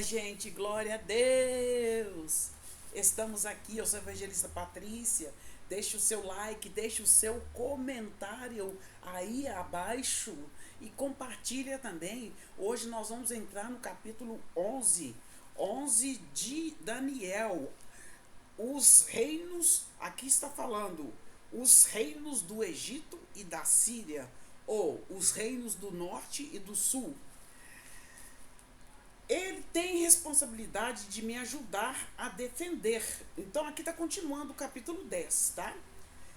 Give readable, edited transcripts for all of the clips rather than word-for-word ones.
gente, glória a Deus! Estamos aqui, eu sou a evangelista Patrícia. Deixe o seu like, deixe o seu comentário aí abaixo e compartilha também. Hoje nós vamos entrar no capítulo 11 de Daniel. Os reinos, aqui está falando, os reinos do Egito e da Síria, ou os reinos do norte e do sul. Ele tem responsabilidade de me ajudar a defender. Então aqui está continuando o capítulo 10, tá?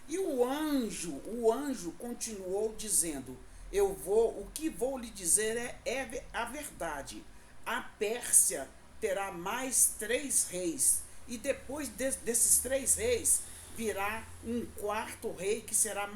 E o anjo continuou dizendo: o que vou lhe dizer é a verdade. A Pérsia terá mais 3 reis, e depois desses 3 reis virá um quarto rei que será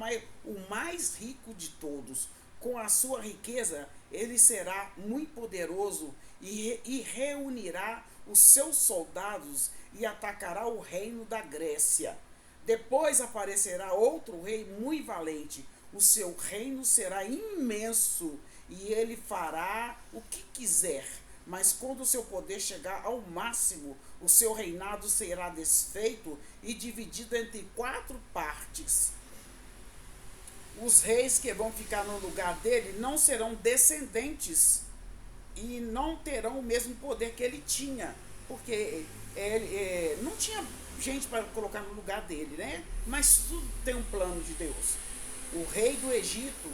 o mais rico de todos. Com a sua riqueza, ele será muito poderoso e reunirá os seus soldados e atacará o reino da Grécia. Depois aparecerá outro rei muito valente. O seu reino será imenso e ele fará o que quiser. Mas quando o seu poder chegar ao máximo, o seu reinado será desfeito e dividido entre 4 partes. Os reis que vão ficar no lugar dele não serão descendentes e não terão o mesmo poder que ele tinha, porque ele não tinha gente para colocar no lugar dele, né? Mas tudo tem um plano de Deus. O rei do Egito,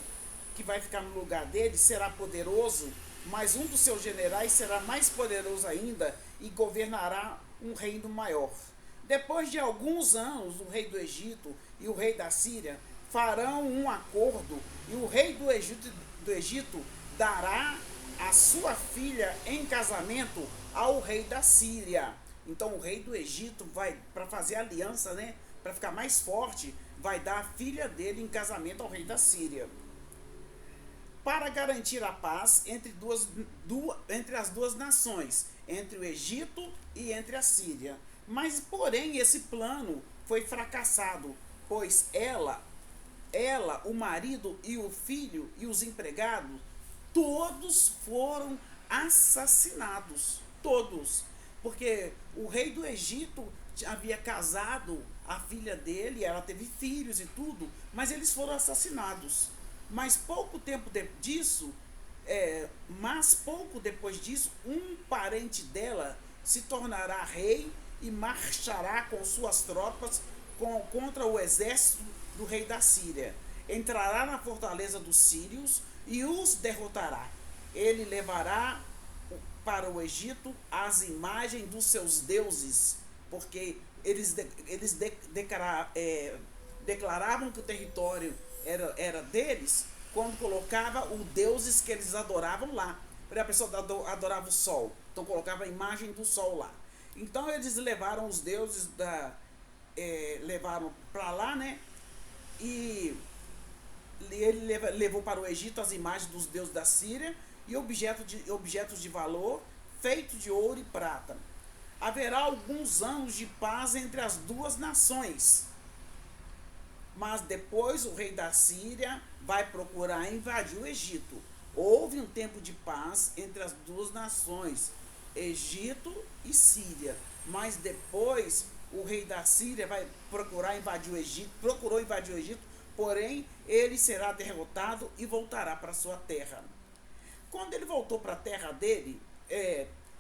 que vai ficar no lugar dele, será poderoso, mas um dos seus generais será mais poderoso ainda e governará um reino maior. Depois de alguns anos, o rei do Egito e o rei da Síria farão um acordo, e o rei do Egito dará a sua filha em casamento ao rei da Síria. Então o rei do Egito vai, para fazer aliança, né, para ficar mais forte, vai dar a filha dele em casamento ao rei da Síria, para garantir a paz entre as duas nações, entre o Egito e entre a Síria. Mas, porém, esse plano foi fracassado, pois ela, o marido e o filho e os empregados, todos foram assassinados. Todos. Porque o rei do Egito havia casado a filha dele, ela teve filhos e tudo, mas eles foram assassinados. Mas pouco depois disso, um parente dela se tornará rei e marchará com suas tropas contra o exército do rei da Síria. Entrará na fortaleza dos sírios e os derrotará. Ele levará para o Egito as imagens dos seus deuses, porque eles declaravam que o território era deles quando colocava os deuses que eles adoravam lá. A pessoa adorava o sol, então colocava a imagem do sol lá. Então eles levaram os deuses levaram para lá, né? E ele levou para o Egito as imagens dos deuses da Síria e objetos de valor feitos de ouro e prata. Haverá alguns anos de paz entre as duas nações, mas depois o rei da Síria vai procurar invadir o Egito. Houve um tempo de paz entre as duas nações, Egito e Síria, mas depois o rei da Síria vai procurou invadir o Egito, porém ele será derrotado e voltará para sua terra. Quando ele voltou para a terra dele,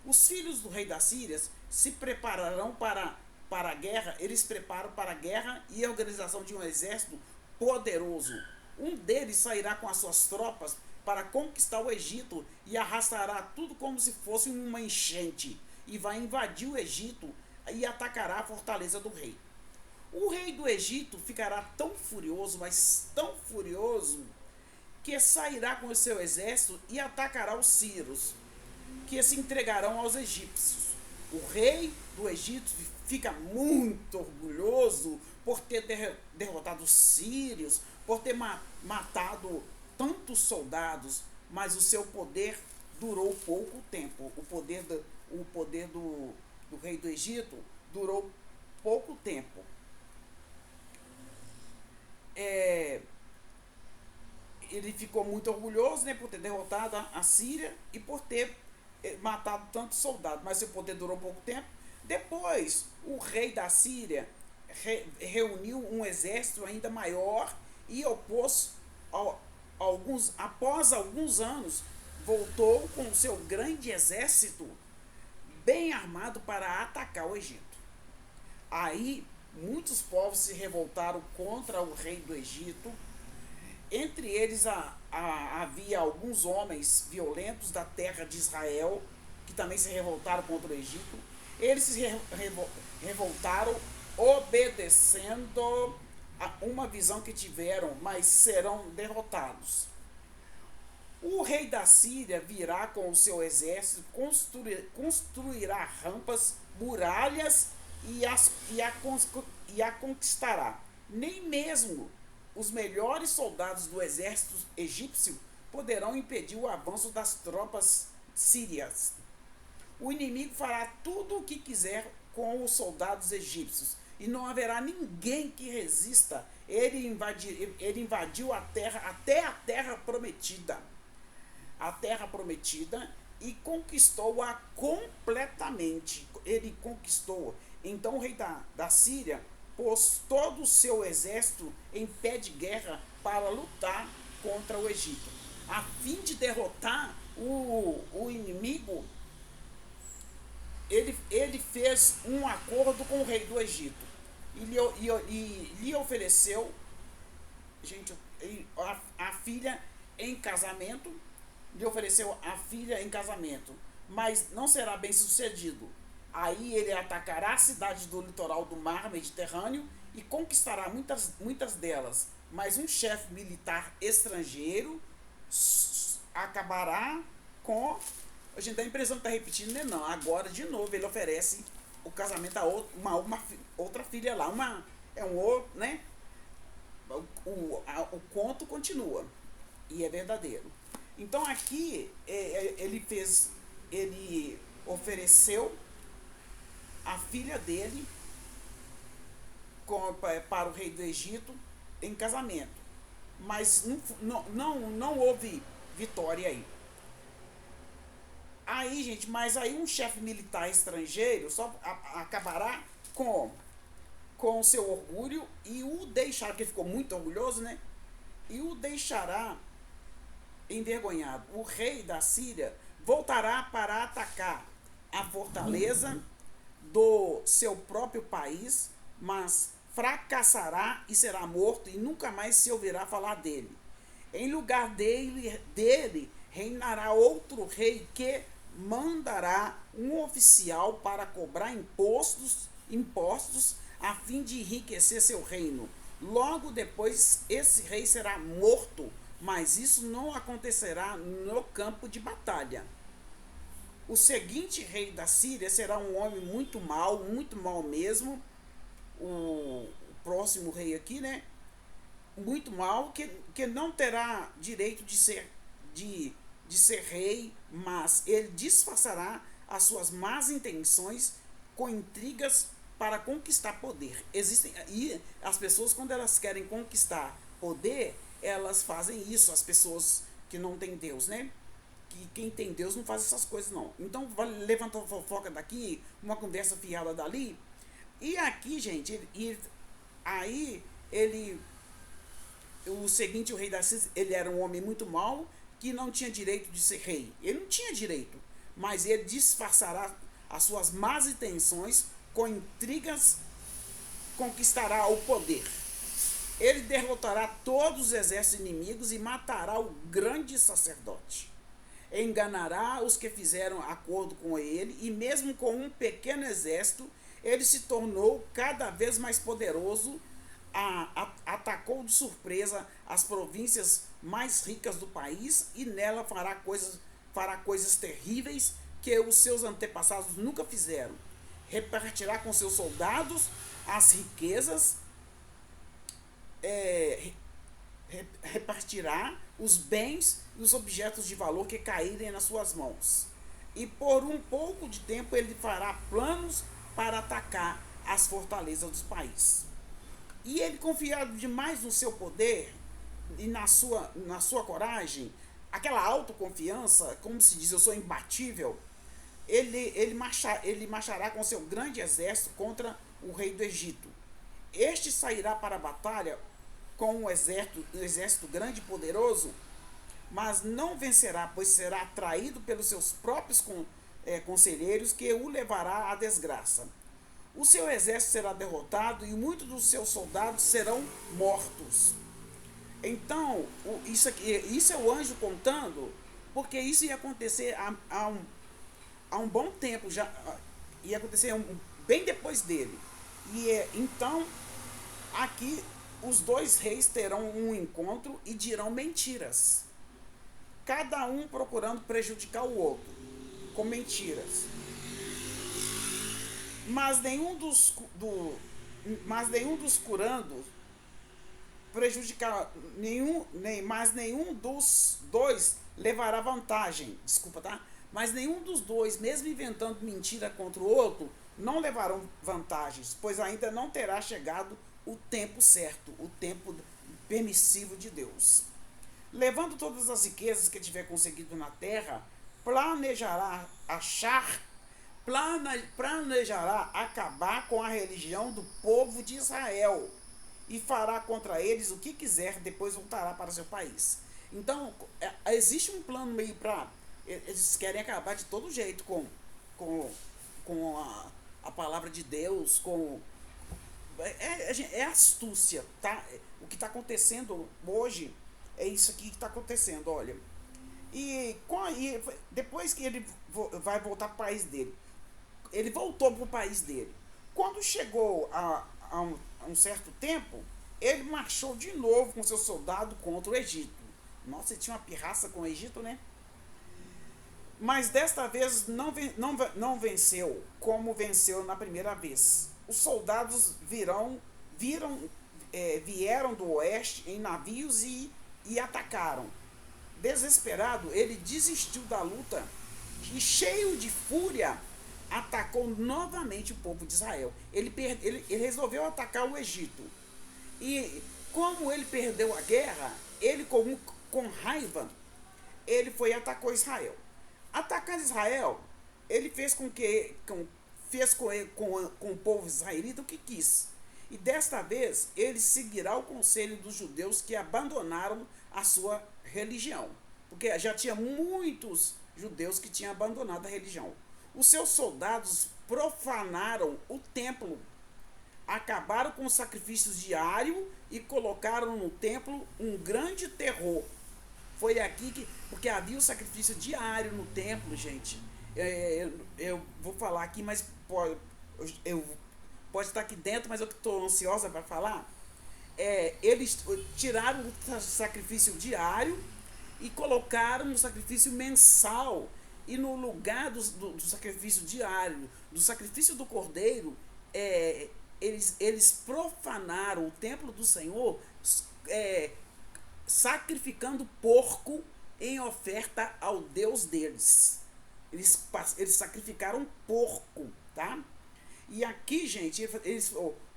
os filhos do rei da Síria se prepararão para a guerra. Eles preparam para a guerra e a organização de um exército poderoso. Um deles sairá com as suas tropas para conquistar o Egito e arrastará tudo como se fosse uma enchente, e vai invadir o Egito e atacará a fortaleza do rei. O rei do Egito ficará tão furioso, mas tão furioso, que sairá com o seu exército e atacará os sírios, que se entregarão aos egípcios. O rei do Egito fica muito orgulhoso por ter derrotado os sírios, por ter matado tantos soldados, mas o seu poder durou pouco tempo. O poder do rei do Egito durou pouco tempo. Ele ficou muito orgulhoso, né, por ter derrotado a Síria e por ter matado tantos soldados, mas seu poder durou pouco tempo. Depois, o rei da Síria reuniu um exército ainda maior e opôs após alguns anos, voltou com seu grande exército bem armado para atacar o Egito. Aí, muitos povos se revoltaram contra o rei do Egito. Entre eles havia alguns homens violentos da terra de Israel, que também se revoltaram contra o Egito. Eles se revoltaram obedecendo a uma visão que tiveram, mas serão derrotados. O rei da Síria virá com o seu exército, construirá rampas, muralhas e a conquistará. Nem mesmo os melhores soldados do exército egípcio poderão impedir o avanço das tropas sírias. O inimigo fará tudo o que quiser com os soldados egípcios e não haverá ninguém que resista. Ele invadiu a terra, até a terra prometida. A terra prometida, e conquistou-a completamente. Ele conquistou. Então o rei da Síria pôs todo o seu exército em pé de guerra para lutar contra o Egito. A fim de derrotar o inimigo, ele fez um acordo com o rei do Egito e lhe ofereceu, gente, a filha em casamento, mas não será bem sucedido. Aí ele atacará a cidade do litoral do mar Mediterrâneo e conquistará muitas delas, mas um chefe militar estrangeiro acabará com... A gente dá a impressão que está repetindo, né? Não, agora de novo ele oferece o casamento a outra filha lá, outro, né? O conto continua e é verdadeiro. Então aqui ele ofereceu a filha dele para o rei do Egito em casamento, mas não houve vitória aí. Aí, gente, mas aí um chefe militar estrangeiro só acabará com o seu orgulho e o deixará, porque ficou muito orgulhoso, né? E o deixará envergonhado. O rei da Síria voltará para atacar a fortaleza do seu próprio país, mas fracassará e será morto e nunca mais se ouvirá falar dele. Em lugar dele reinará outro rei que mandará um oficial para cobrar impostos a fim de enriquecer seu reino. Logo depois esse rei será morto, mas isso não acontecerá no campo de batalha. O seguinte rei da Síria será um homem muito mau mesmo. O próximo rei aqui, né? Muito mau, que não terá direito de ser rei, mas ele disfarçará as suas más intenções com intrigas para conquistar poder. E as pessoas, quando elas querem conquistar poder, elas fazem isso, as pessoas que não têm Deus, né? Que quem tem Deus não faz essas coisas, não. Então, levantou fofoca daqui, uma conversa fiada dali. E aqui, gente, o seguinte, o rei da Síria, ele era um homem muito mau, que não tinha direito de ser rei. Ele não tinha direito, mas ele disfarçará as suas más intenções com intrigas, conquistará o poder. Ele derrotará todos os exércitos inimigos e matará o grande sacerdote. Enganará os que fizeram acordo com ele, e mesmo com um pequeno exército, ele se tornou cada vez mais poderoso. Atacou de surpresa as províncias mais ricas do país e nela fará coisas terríveis que os seus antepassados nunca fizeram. Repartirá com seus soldados as riquezas, repartirá os bens e os objetos de valor que caírem nas suas mãos. E por um pouco de tempo ele fará planos para atacar as fortalezas dos países. E ele, confiado demais no seu poder e na sua coragem, aquela autoconfiança, como se diz, eu sou imbatível, ele marchará com seu grande exército contra o rei do Egito. Este sairá para a batalha com um exército grande e poderoso, mas não vencerá, pois será traído pelos seus próprios conselheiros, que o levará à desgraça. O seu exército será derrotado e muitos dos seus soldados serão mortos. Então, isso é o anjo contando, porque isso ia acontecer há um bom tempo, já ia acontecer bem depois dele. Então, aqui os dois reis terão um encontro e dirão mentiras, cada um procurando prejudicar o outro com mentiras. Mas nenhum dos curandos prejudicar mas nenhum dos dois levará vantagem. Desculpa, tá? Mas nenhum dos dois, mesmo inventando mentira contra o outro, não levarão vantagens, pois ainda não terá chegado o tempo certo, o tempo permissivo de Deus. Levando todas as riquezas que tiver conseguido na terra, planejará acabar com a religião do povo de Israel e fará contra eles o que quiser, depois voltará para seu país. Então, existe um plano meio para... Eles querem acabar de todo jeito com a palavra de Deus, é astúcia, tá? O que está acontecendo hoje é isso aqui que está acontecendo, olha. E depois que ele vai voltar para o país dele, ele voltou para o país dele. Quando chegou a um certo tempo, ele marchou de novo com seu soldado contra o Egito. Nossa, ele tinha uma pirraça com o Egito, né? Mas desta vez não venceu como venceu na primeira vez. Os soldados vieram do oeste em navios e atacaram. Desesperado, ele desistiu da luta e, cheio de fúria, atacou novamente o povo de Israel. Ele resolveu atacar o Egito. E como ele perdeu a guerra, ele com raiva, ele foi e atacou Israel. Atacando Israel, ele fez com o povo israelita o que quis. E desta vez, ele seguirá o conselho dos judeus que abandonaram a sua religião. Porque já tinha muitos judeus que tinham abandonado a religião. Os seus soldados profanaram o templo, acabaram com os sacrifícios diários e colocaram no templo um grande terror. Foi aqui porque havia o sacrifício diário no templo, gente. Eu vou falar aqui, mas pode estar aqui dentro, mas eu estou ansiosa para falar. Eles tiraram o sacrifício diário e colocaram o sacrifício mensal. E no lugar do sacrifício diário, do sacrifício do cordeiro, eles profanaram o templo do Senhor, sacrificando porco em oferta ao Deus deles. Eles sacrificaram porco, tá? E aqui, gente,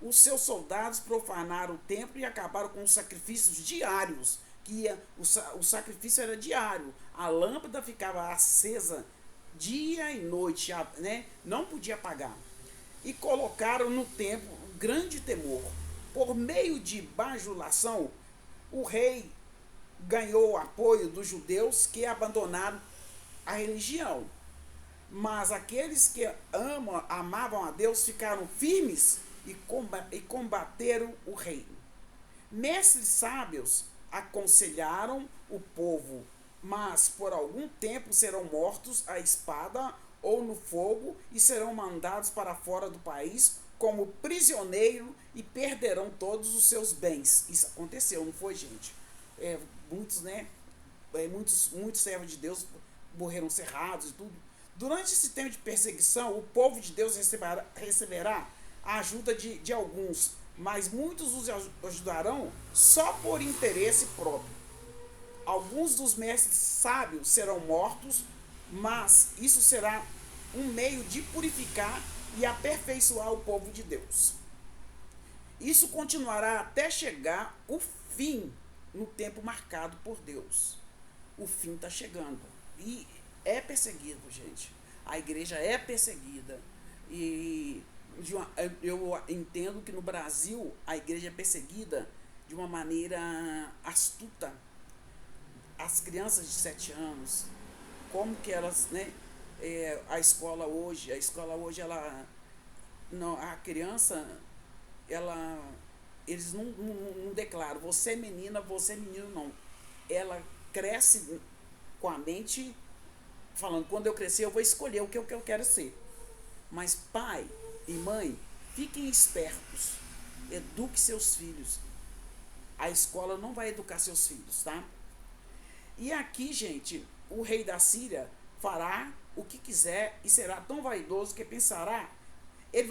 os seus soldados profanaram o templo e acabaram com os sacrifícios diários. O sacrifício era diário. A lâmpada ficava acesa dia e noite, né? Não podia apagar. E colocaram no templo um grande temor. Por meio de bajulação, o rei ganhou o apoio dos judeus que abandonaram a religião. Mas aqueles que amavam a Deus ficaram firmes e combateram o reino. Mestres sábios aconselharam o povo, mas por algum tempo serão mortos à espada ou no fogo e serão mandados para fora do país como prisioneiro e perderão todos os seus bens. Isso aconteceu, não foi, gente? Muitos servos de Deus morreram cerrados e tudo. Durante esse tempo de perseguição, o povo de Deus receberá a ajuda de alguns, mas muitos os ajudarão só por interesse próprio. Alguns dos mestres sábios serão mortos, mas isso será um meio de purificar e aperfeiçoar o povo de Deus. Isso continuará até chegar o fim no tempo marcado por Deus. O fim está chegando. E é perseguido, gente. A igreja é perseguida. E eu entendo que no Brasil a igreja é perseguida de uma maneira astuta. As crianças de 7 anos, como que elas, né? A escola hoje, ela, não, a criança, ela, eles não declaram, você é menina, você é menino, não. Ela cresce com a mente falando, quando eu crescer eu vou escolher o que eu quero ser. Mas pai e mãe, fiquem espertos, eduque seus filhos. A escola não vai educar seus filhos, tá? E aqui, gente, o rei da Síria fará o que quiser e será tão vaidoso que pensará. Ele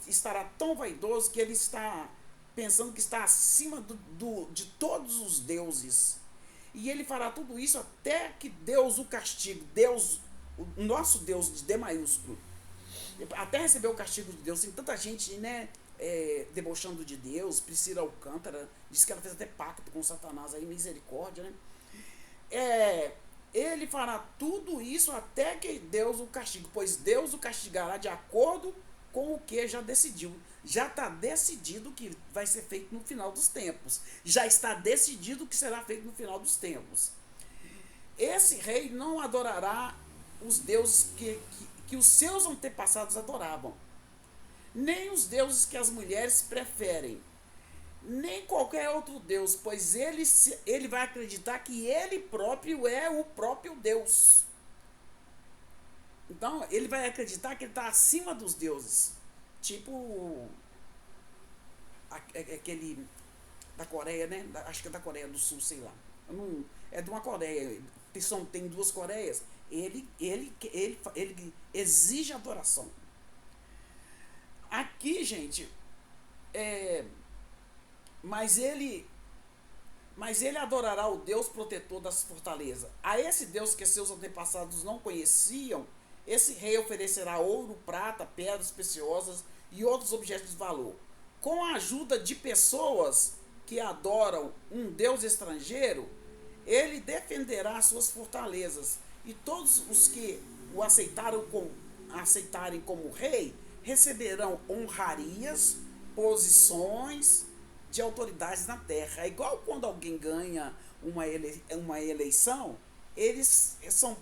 estará tão vaidoso que ele está pensando que está acima de todos os deuses. E ele fará tudo isso até que Deus o castigue. Deus, o nosso Deus de D maiúsculo, até receber o castigo de Deus. Tem tanta gente, né, debochando de Deus. Priscila Alcântara disse que ela fez até pacto com Satanás aí, misericórdia, né? Ele fará tudo isso até que Deus o castigue, pois Deus o castigará de acordo com o que já decidiu. Já está decidido o que vai ser feito no final dos tempos. Já está decidido o que será feito no final dos tempos. Esse rei não adorará os deuses que os seus antepassados adoravam, nem os deuses que as mulheres preferem, nem qualquer outro Deus, pois ele vai acreditar que ele próprio é o próprio Deus. Então, ele vai acreditar que ele está acima dos deuses. Tipo aquele da Coreia, né? Acho que é da Coreia do Sul, sei lá. Não, é de uma Coreia. Tem duas Coreias. Ele exige adoração. Aqui, gente, mas ele adorará o Deus protetor das fortalezas. A esse Deus que seus antepassados não conheciam, esse rei oferecerá ouro, prata, pedras preciosas e outros objetos de valor. Com a ajuda de pessoas que adoram um Deus estrangeiro, ele defenderá suas fortalezas. E todos os que o aceitarem como rei receberão honrarias, posições de autoridades na terra. É igual quando alguém ganha uma eleição, eles são.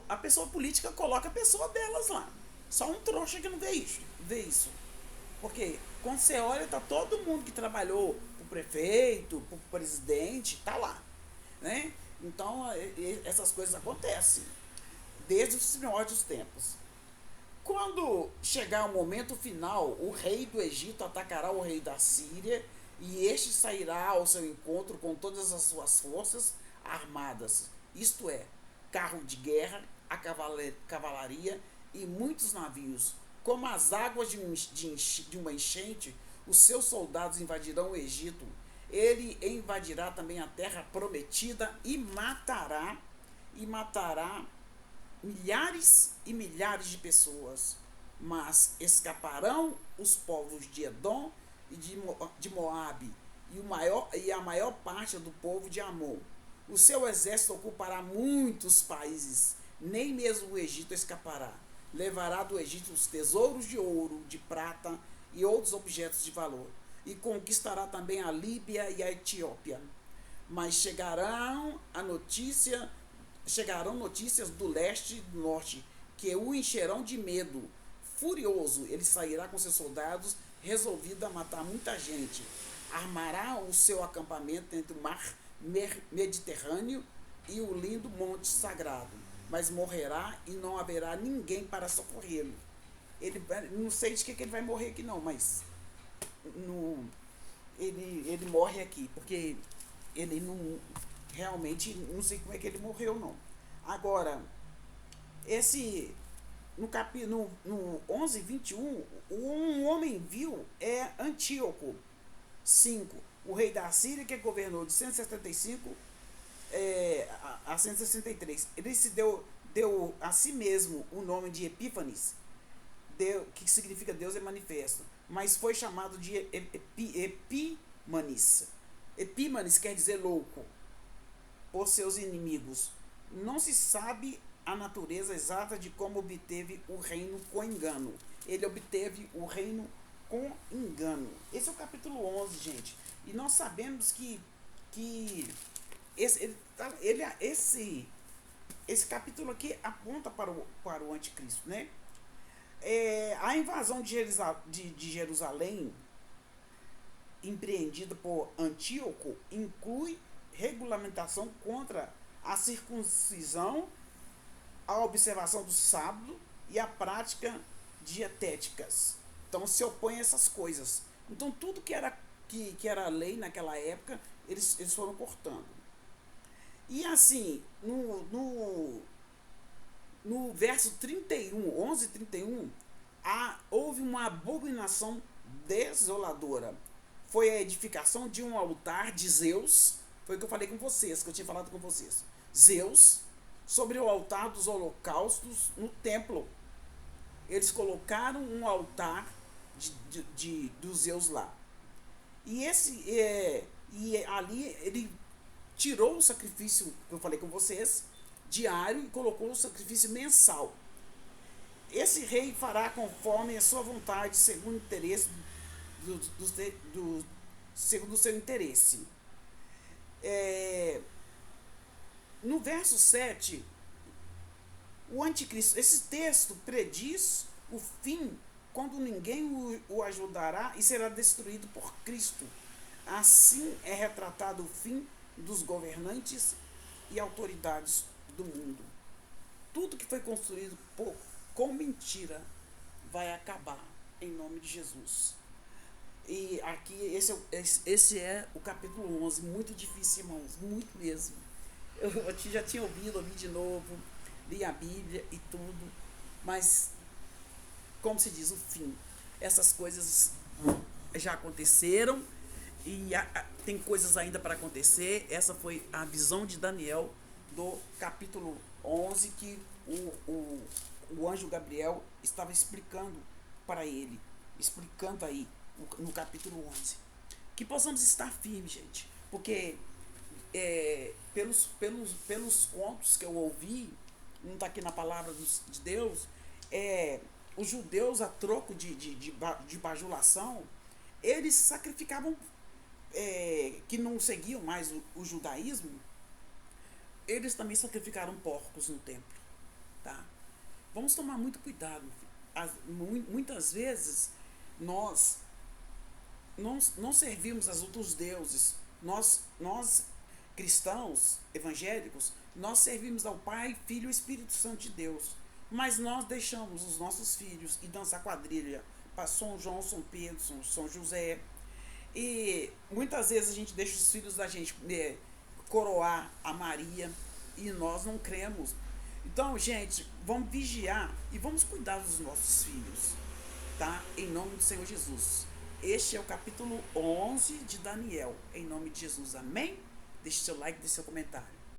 A pessoa política coloca a pessoa delas lá. Só um trouxa que não vê isso. Porque quando você olha, tá todo mundo que trabalhou pro prefeito, pro presidente, tá lá. Né? Então, essas coisas acontecem desde os primórdios tempos. Quando chegar o momento final, o rei do Egito atacará o rei da Síria e este sairá ao seu encontro com todas as suas forças armadas, isto é, carro de guerra, a cavalaria e muitos navios. Como as águas de uma enchente, os seus soldados invadirão o Egito. Ele invadirá também a terra prometida e matará milhares e milhares de pessoas, mas escaparão os povos de Edom e de Moabe e a maior parte do povo de Amon. O seu exército ocupará muitos países, nem mesmo o Egito escapará. Levará do Egito os tesouros de ouro, de prata e outros objetos de valor, e conquistará também a Líbia e a Etiópia. Mas chegarão notícias do leste e do norte, que o encherão de medo. Furioso, ele sairá com seus soldados, resolvido a matar muita gente. Armará o seu acampamento entre o mar Mediterrâneo e o lindo monte sagrado, mas morrerá e não haverá ninguém para socorrê-lo. Não sei de que ele vai morrer aqui não, mas ele morre aqui, porque ele não, realmente não sei como é que ele morreu não. Agora, no 11:21, um homem viu Antíoco V, o rei da Síria, que governou de 175 a 163. Ele se deu a si mesmo o nome de Epífanes, que significa Deus é manifesto, mas foi chamado de Epímanes. Epímanes quer dizer louco. os seus inimigos. Não se sabe a natureza exata de como obteve o reino com engano. Ele obteve o reino com engano. Esse é o capítulo 11, gente. E nós sabemos que esse capítulo aqui aponta para o anticristo, né? A invasão de Jerusalém, empreendida por Antíoco, inclui regulamentação contra a circuncisão, a observação do sábado e a prática dietéticas. Então se opõe a essas coisas. Então tudo que era lei naquela época, eles foram cortando. E assim, no verso 31, 11:31, houve uma abominação desoladora. Foi a edificação de um altar de Zeus. Foi o que eu falei com vocês, que eu tinha falado com vocês. Zeus, sobre o altar dos holocaustos no templo. Eles colocaram um altar dos Zeus lá. E ali ele tirou o sacrifício que eu falei com vocês, diário, e colocou o sacrifício mensal. Esse rei fará conforme a sua vontade, segundo o interesse segundo o seu interesse. No verso 7, o anticristo, esse texto prediz o fim quando ninguém o ajudará e será destruído por Cristo. Assim é retratado o fim dos governantes e autoridades do mundo. Tudo que foi construído com mentira vai acabar em nome de Jesus. E aqui esse é o capítulo 11, muito difícil, irmãos, muito mesmo. Eu já tinha ouvi de novo, li a Bíblia e tudo, mas como se diz, o fim. Essas coisas já aconteceram e tem coisas ainda para acontecer. Essa foi a visão de Daniel do capítulo 11 que o anjo Gabriel estava explicando para ele, explicando aí no capítulo 11. Que possamos estar firmes, gente, porque pelos contos que eu ouvi, não está aqui na palavra de Deus, os judeus, a troco de bajulação, eles sacrificavam, que não seguiam mais o judaísmo, eles também sacrificaram porcos no templo, tá? Vamos tomar muito cuidado. Muitas vezes nós não servimos aos outros deuses. Nós cristãos evangélicos, nós servimos ao Pai, Filho e Espírito Santo de Deus. Mas nós deixamos os nossos filhos ir dançar quadrilha para São João, São Pedro, São José. E muitas vezes a gente deixa os filhos da gente coroar a Maria e nós não cremos. Então, gente, vamos vigiar e vamos cuidar dos nossos filhos, tá? Em nome do Senhor Jesus. Este é o capítulo 11 de Daniel. Em nome de Jesus, amém? Deixe seu like, deixe seu comentário.